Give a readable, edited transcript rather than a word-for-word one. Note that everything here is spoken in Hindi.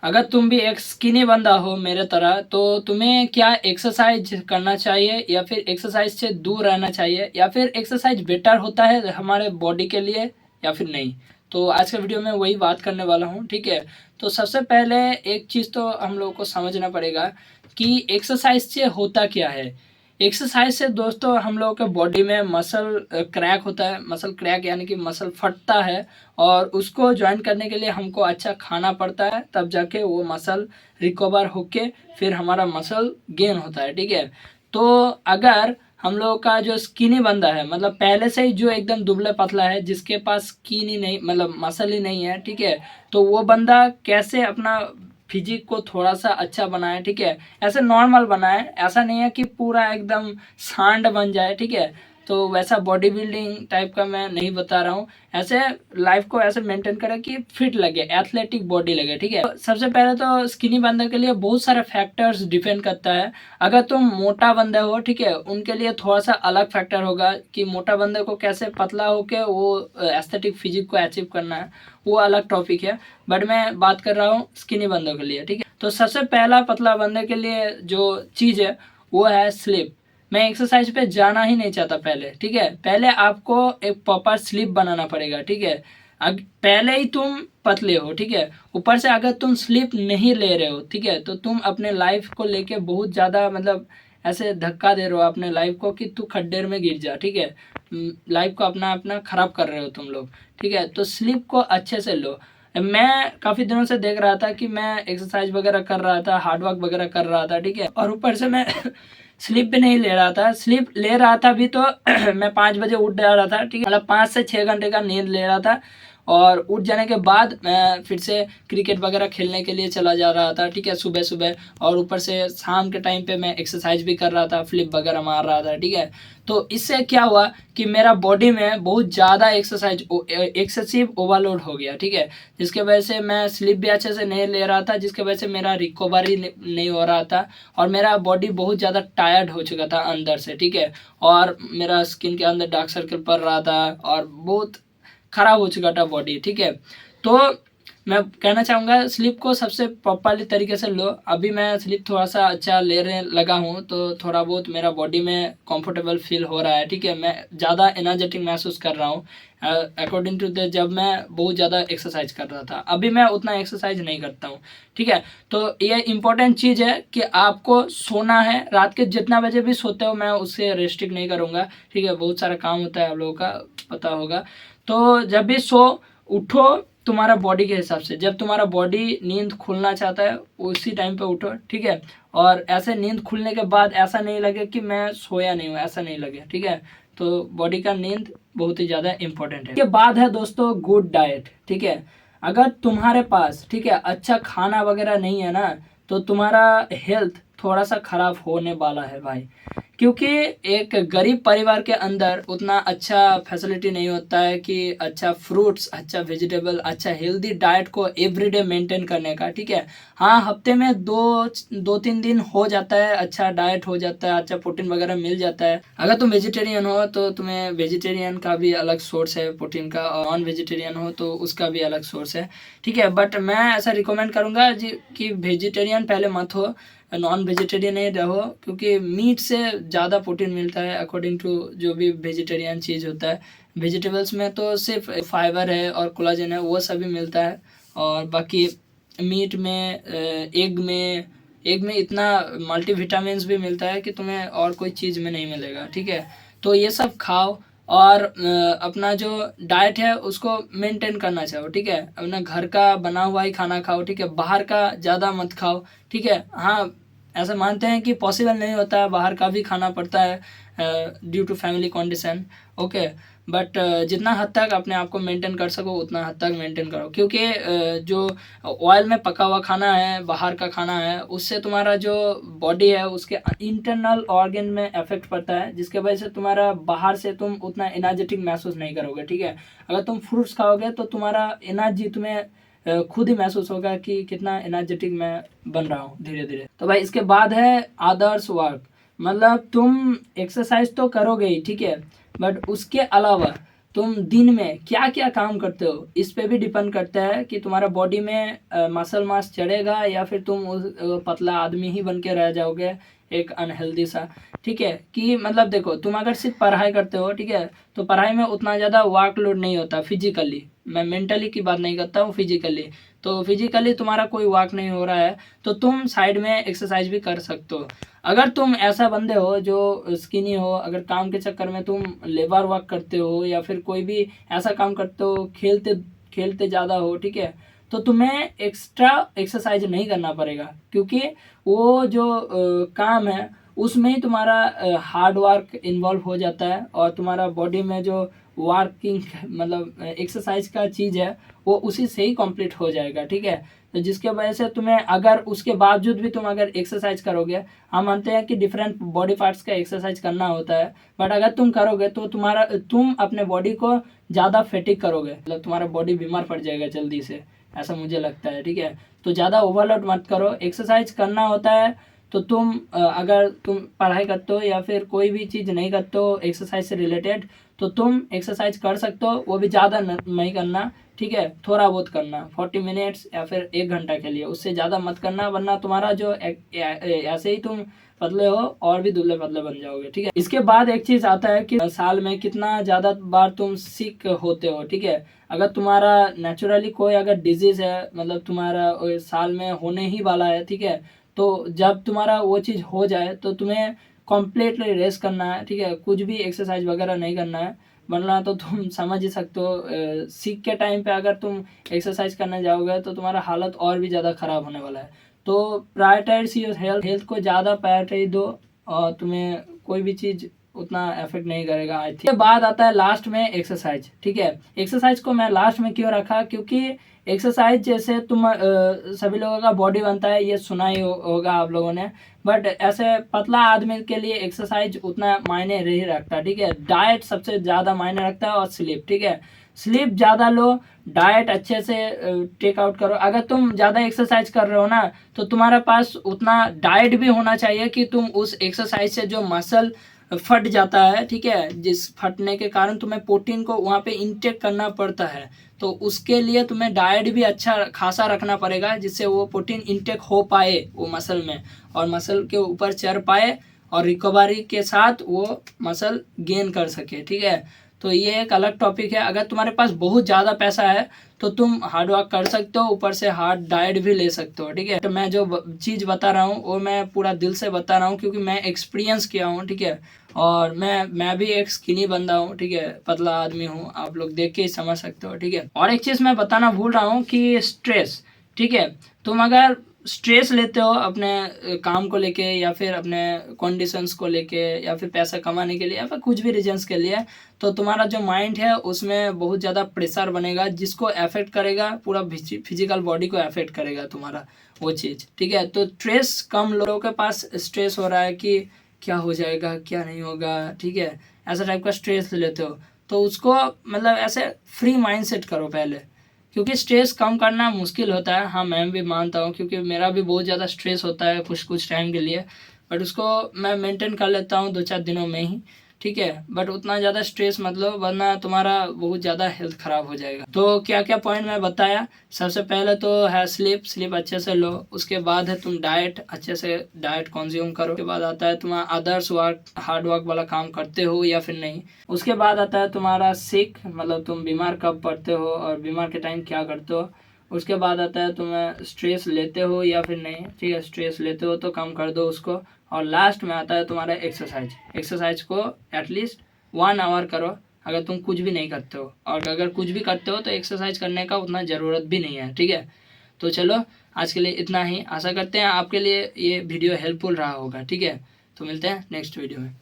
अगर तुम भी एक स्किनी बंदा हो मेरे तरह, तो तुम्हें क्या एक्सरसाइज करना चाहिए या फिर एक्सरसाइज से दूर रहना चाहिए, या फिर एक्सरसाइज बेटर होता है हमारे बॉडी के लिए या फिर नहीं। तो आज के वीडियो में वही बात करने वाला हूँ, ठीक है। तो सबसे पहले एक चीज़ तो हम लोगों को समझना पड़ेगा कि एक्सरसाइज से होता क्या है। एक्सरसाइज से दोस्तों हम लोगों के बॉडी में मसल क्रैक होता है। मसल क्रैक यानी कि मसल फटता है, और उसको ज्वाइन करने के लिए हमको अच्छा खाना पड़ता है, तब जाके वो मसल रिकवर होके फिर हमारा मसल गेन होता है, ठीक है। तो अगर हम लोगों का जो स्किनी बंदा है, मतलब पहले से ही जो एकदम दुबले पतला है, जिसके पास स्किन ही नहीं, मतलब मसल ही नहीं है, ठीक है, तो वो बंदा कैसे अपना फिजिक को थोड़ा सा अच्छा बनाए, ठीक है। ऐसे नॉर्मल बनाए, ऐसा नहीं है कि पूरा एकदम सांड बन जाए, ठीक है। तो वैसा बॉडी बिल्डिंग टाइप का मैं नहीं बता रहा हूँ। ऐसे लाइफ को ऐसे मेंटेन करें कि फिट लगे, एथलेटिक बॉडी लगे, ठीक है। तो सबसे पहले तो स्किनी बंदे के लिए बहुत सारे फैक्टर्स डिपेंड करता है। अगर तुम मोटा बंदे हो, ठीक है, उनके लिए थोड़ा सा अलग फैक्टर होगा कि मोटा बंदे को कैसे पतला होके वो एस्थेटिक फिजिक को अचीव करना है, वो अलग टॉपिक है। बट मैं बात कर रहा हूँ स्किनी बंदों के लिए, ठीक है। तो सबसे पहला पतला बंदे के लिए जो चीज़ है वो है स्लिप। मैं एक्सरसाइज पे जाना ही नहीं चाहता पहले, ठीक है। पहले आपको एक प्रॉपर स्लिप बनाना पड़ेगा, ठीक है। पहले ही तुम पतले हो, ठीक है, ऊपर से अगर तुम स्लिप नहीं ले रहे हो, ठीक है, तो तुम अपने लाइफ को लेके बहुत ज़्यादा मतलब ऐसे धक्का दे रहे हो अपने लाइफ को कि तू खड्डे में गिर जा, ठीक है। लाइफ को अपना अपना खराब कर रहे हो तुम लोग, ठीक है। तो स्लिप को अच्छे से लो। मैं काफ़ी दिनों से देख रहा था कि मैं एक्सरसाइज वगैरह कर रहा था, हार्ड वर्क वगैरह कर रहा था, ठीक है, और ऊपर से मैं स्लीप भी नहीं ले रहा था। स्लीप ले रहा था भी तो मैं 5 बजे उठ जा रहा था, ठीक है, मतलब 5 से 6 घंटे का नींद ले रहा था। और उठ जाने के बाद मैं फिर से क्रिकेट वगैरह खेलने के लिए चला जा रहा था, ठीक है, सुबह सुबह। और ऊपर से शाम के टाइम पे मैं एक्सरसाइज भी कर रहा था, फ्लिप वगैरह मार रहा था, ठीक है। तो इससे क्या हुआ कि मेरा बॉडी में बहुत ज़्यादा एक्सेसिव ओवरलोड हो गया, ठीक है, जिसके वजह से मैं स्लीप भी अच्छे से नहीं ले रहा था, जिसके वजह से मेरा रिकवरी नहीं हो रहा था, और मेरा बॉडी बहुत ज़्यादा टायर्ड हो चुका था अंदर से, ठीक है। और मेरा स्किन के अंदर डार्क सर्कल पड़ रहा था, और बहुत ख़राब हो चुका था बॉडी, ठीक है। तो मैं कहना चाहूँगा स्लीप को सबसे प्रॉपरली तरीके से लो। अभी मैं स्लीप थोड़ा सा अच्छा लेने लगा हूँ, तो थोड़ा बहुत मेरा बॉडी में कंफर्टेबल फील हो रहा है, ठीक है। मैं ज़्यादा एनर्जेटिक महसूस कर रहा हूँ अकॉर्डिंग टू द जब मैं बहुत ज़्यादा एक्सरसाइज कर रहा था। अभी मैं उतना एक्सरसाइज नहीं करता हूँ, ठीक है। तो ये इम्पोर्टेंट चीज़ है कि आपको सोना है। रात के जितना बजे भी सोते हो मैं उससे रेस्ट्रिक्ट नहीं करूँगा, ठीक है। बहुत सारा काम होता है आप लोगों का, पता होगा। तो जब भी सो उठो तुम्हारा बॉडी के हिसाब से, जब तुम्हारा बॉडी नींद खुलना चाहता है उसी टाइम पे उठो, ठीक है। और ऐसे नींद खुलने के बाद ऐसा नहीं लगे कि मैं सोया नहीं हूँ, ऐसा नहीं लगे, ठीक है। तो बॉडी का नींद बहुत ही ज़्यादा इंपॉर्टेंट है। इसके बाद है दोस्तों गुड डाइट, ठीक है। अगर तुम्हारे पास, ठीक है, अच्छा खाना वगैरह नहीं है ना, तो तुम्हारा हेल्थ थोड़ा सा खराब होने वाला है भाई। क्योंकि एक गरीब परिवार के अंदर उतना अच्छा फैसिलिटी नहीं होता है कि अच्छा फ्रूट्स, अच्छा वेजिटेबल, अच्छा हेल्दी डाइट को एवरीडे मेंटेन करने का, ठीक है। हाँ, हफ्ते में 2-3 दिन हो जाता है, अच्छा डाइट हो जाता है, अच्छा प्रोटीन वगैरह मिल जाता है। अगर तुम वेजिटेरियन हो तो तुम्हें वेजिटेरियन का भी अलग सोर्स है प्रोटीन का, और नॉन वेजिटेरियन हो तो उसका भी अलग सोर्स है, ठीक है। बट मैं ऐसा रिकमेंड करूँगा जी कि वेजिटेरियन पहले मत हो, नॉन वेजिटेरियन ही रहो, क्योंकि मीट से ज़्यादा प्रोटीन मिलता है अकॉर्डिंग टू जो भी वेजिटेरियन चीज़ होता है। वेजिटेबल्स में तो सिर्फ फाइबर है और कोलाजन है, वो सभी मिलता है। और बाकी मीट में एग में इतना मल्टीविटामिन्स भी मिलता है कि तुम्हें और कोई चीज़ में नहीं मिलेगा, ठीक है। तो ये सब खाओ, और अपना जो डाइट है उसको मेंटेन करना चाहो, ठीक है। अपना घर का बना हुआ ही खाना खाओ, ठीक है, बाहर का ज़्यादा मत खाओ, ठीक है। हाँ, ऐसा मानते हैं कि पॉसिबल नहीं होता है, बाहर का भी खाना पड़ता है due to family condition, okay. But जितना हद तक अपने आप को मेंटेन कर सको उतना हद तक मेंटेन करो, क्योंकि जो ऑयल में पका हुआ खाना है, बाहर का खाना है, उससे तुम्हारा जो बॉडी है उसके इंटरनल ऑर्गन में इफेक्ट पड़ता है, जिसके वजह से तुम्हारा बाहर से तुम उतना एनर्जेटिक महसूस नहीं करोगे, ठीक है। अगर तुम फ्रूट्स खाओगे तो तुम्हारा एनर्जी तुम्हें खुद ही महसूस होगा कि कितना एनर्जेटिक मैं बन रहा हूँ धीरे धीरे। तो भाई इसके बाद है अदर्स वर्क। मतलब तुम एक्सरसाइज तो करोगे ही, ठीक है, बट उसके अलावा तुम दिन में क्या क्या काम करते हो, इस पे भी डिपेंड करता है कि तुम्हारा बॉडी में मसल मास चढ़ेगा या फिर तुम उस पतला आदमी ही बन के रह जाओगे, एक अनहेल्दी सा। ठीक है, कि मतलब देखो, तुम अगर सिर्फ पढ़ाई करते हो, ठीक है, तो पढ़ाई में उतना ज़्यादा वर्कलोड नहीं होता फिजिकली, मैं मेंटली की बात नहीं करता हूँ, फिजिकली। तो फिजिकली तुम्हारा कोई वर्क नहीं हो रहा है तो तुम साइड में एक्सरसाइज भी कर सकते हो। अगर तुम ऐसा बंदे हो जो स्किनी हो, अगर काम के चक्कर में तुम लेबर वर्क करते हो या फिर कोई भी ऐसा काम करते हो, खेलते खेलते ज़्यादा हो, ठीक है, तो तुम्हें एक्स्ट्रा एक्सरसाइज नहीं करना पड़ेगा, क्योंकि वो जो काम है उसमें ही तुम्हारा हार्ड वर्क इन्वॉल्व हो जाता है, और तुम्हारा बॉडी में जो वर्किंग मतलब एक्सरसाइज का चीज़ है वो उसी से ही कंप्लीट हो जाएगा। ठीक है, तो जिसके वजह से तुम्हें अगर उसके बावजूद भी तुम अगर एक्सरसाइज करोगे, हम मानते हैं कि डिफरेंट बॉडी पार्ट्स का एक्सरसाइज करना होता है, बट अगर तुम करोगे तो तुम अपने बॉडी को ज़्यादा फेटिक करोगे, मतलब तुम्हारा बॉडी बीमार पड़ जाएगा जल्दी से, ऐसा मुझे लगता है। ठीक है, तो ज़्यादा ओवरलोड मत करो, एक्सरसाइज करना होता है तो तुम अगर तुम पढ़ाई करते हो या फिर कोई भी चीज़ नहीं करते हो एक्सरसाइज से रिलेटेड, तो तुम एक्सरसाइज कर सकते हो, वो भी ज़्यादा नहीं करना। ठीक है, थोड़ा बहुत करना, 40 मिनट्स या फिर 1 घंटा के लिए, उससे ज़्यादा मत करना, वरना तुम्हारा जो ऐसे ही तुम पतले हो और भी दुबले पतले बन जाओगे। ठीक है, इसके बाद एक चीज़ आता है कि साल में कितना ज़्यादा बार तुम सिक होते हो। ठीक है, अगर तुम्हारा नेचुरली कोई अगर डिजीज़ है, मतलब तुम्हारा साल में होने ही वाला है, ठीक है, तो जब तुम्हारा वो चीज़ हो जाए तो तुम्हें कम्प्लीटली रेस्ट करना है। ठीक है, कुछ भी एक्सरसाइज वगैरह नहीं करना है, वरना तो तुम समझ ही सकते हो सीख के टाइम पे अगर तुम एक्सरसाइज करने जाओगे तो तुम्हारा हालत और भी ज़्यादा ख़राब होने वाला है। तो प्रायोरिटाइज योर हेल्थ को ज़्यादा प्रायोरिटाइज दो, और तुम्हें कोई भी चीज़ उतना इफेक्ट नहीं करेगा आई थिंक। के बाद आता है लास्ट में एक्सरसाइज। ठीक है, एक्सरसाइज को मैं लास्ट में क्यों रखा, क्योंकि एक्सरसाइज जैसे तुम सभी लोगों का बॉडी बनता है, ये सुना ही होगा आप लोगों ने, बट ऐसे पतला आदमी के लिए एक्सरसाइज उतना मायने नहीं रखता। ठीक है, डाइट सबसे ज़्यादा मायने रखता है, और स्लीप। ठीक है, स्लीप ज़्यादा लो, डाइट अच्छे से टेक आउट करो। अगर तुम ज़्यादा एक्सरसाइज कर रहे हो ना, तो तुम्हारे पास उतना डाइट भी होना चाहिए कि तुम उस एक्सरसाइज से जो मसल फट जाता है, ठीक है, जिस फटने के कारण तुम्हें प्रोटीन को वहाँ पे इंटेक करना पड़ता है, तो उसके लिए तुम्हें डाइट भी अच्छा खासा रखना पड़ेगा, जिससे वो प्रोटीन इंटेक हो पाए वो मसल में, और मसल के ऊपर चढ़ पाए, और रिकवरी के साथ वो मसल गेन कर सके। ठीक है, तो ये एक अलग टॉपिक है। अगर तुम्हारे पास बहुत ज़्यादा पैसा है तो तुम हार्ड वर्क कर सकते हो, ऊपर से हार्ड डाइट भी ले सकते हो। ठीक है, तो मैं जो चीज़ बता रहा हूँ वो मैं पूरा दिल से बता रहा हूँ, क्योंकि मैं एक्सपीरियंस किया हूँ। ठीक है, और मैं भी एक स्किनी बंदा हूँ, ठीक है, पतला आदमी हूँ, आप लोग देख के ही समझ सकते हो। ठीक है, और एक चीज़ मैं बताना भूल रहा हूँ कि स्ट्रेस। ठीक है, तुम अगर स्ट्रेस लेते हो अपने काम को लेके, या फिर अपने कंडीशंस को लेके, या फिर पैसा कमाने के लिए, या फिर कुछ भी रीजंस के लिए, तो तुम्हारा जो माइंड है उसमें बहुत ज़्यादा प्रेशर बनेगा, जिसको अफेक्ट करेगा, पूरा फिजिकल बॉडी को अफेक्ट करेगा तुम्हारा वो चीज़। ठीक है, तो स्ट्रेस कम लोगों के पास स्ट्रेस हो रहा है कि क्या हो जाएगा, क्या नहीं होगा। ठीक है, ऐसा टाइप का स्ट्रेस लेते हो, तो उसको मतलब ऐसे फ्री माइंड सेट करो पहले, क्योंकि स्ट्रेस कम करना मुश्किल होता है। हाँ, मैं भी मानता हूँ, क्योंकि मेरा भी बहुत ज़्यादा स्ट्रेस होता है कुछ टाइम के लिए, बट उसको मैं मेंटेन कर लेता हूँ 2-4 दिनों में ही। ठीक है, बट उतना ज़्यादा स्ट्रेस मत लो, वरना तुम्हारा बहुत ज़्यादा हेल्थ ख़राब हो जाएगा। तो क्या क्या पॉइंट मैं बताया, सबसे पहले तो है स्लीप अच्छे से लो, उसके बाद है तुम डाइट अच्छे से डाइट कंज्यूम करो, उसके बाद आता है तुम्हारा अदर्स वर्क, हार्ड वर्क वाला काम करते हो या फिर नहीं। उसके बाद आता है तुम्हारा सिक, मतलब तुम बीमार कब पड़ते हो और बीमार के टाइम क्या करते हो। उसके बाद आता है तुम्हें स्ट्रेस लेते हो या फिर नहीं। ठीक है, स्ट्रेस लेते हो तो कम कर दो उसको। और लास्ट में आता है तुम्हारा एक्सरसाइज को एटलीस्ट 1 आवर करो, अगर तुम कुछ भी नहीं करते हो, और अगर कुछ भी करते हो तो एक्सरसाइज करने का उतना ज़रूरत भी नहीं है। ठीक है, तो चलो आज के लिए इतना ही। आशा करते हैं आपके लिए ये वीडियो हेल्पफुल रहा होगा। ठीक है, तो मिलते हैं नेक्स्ट वीडियो में।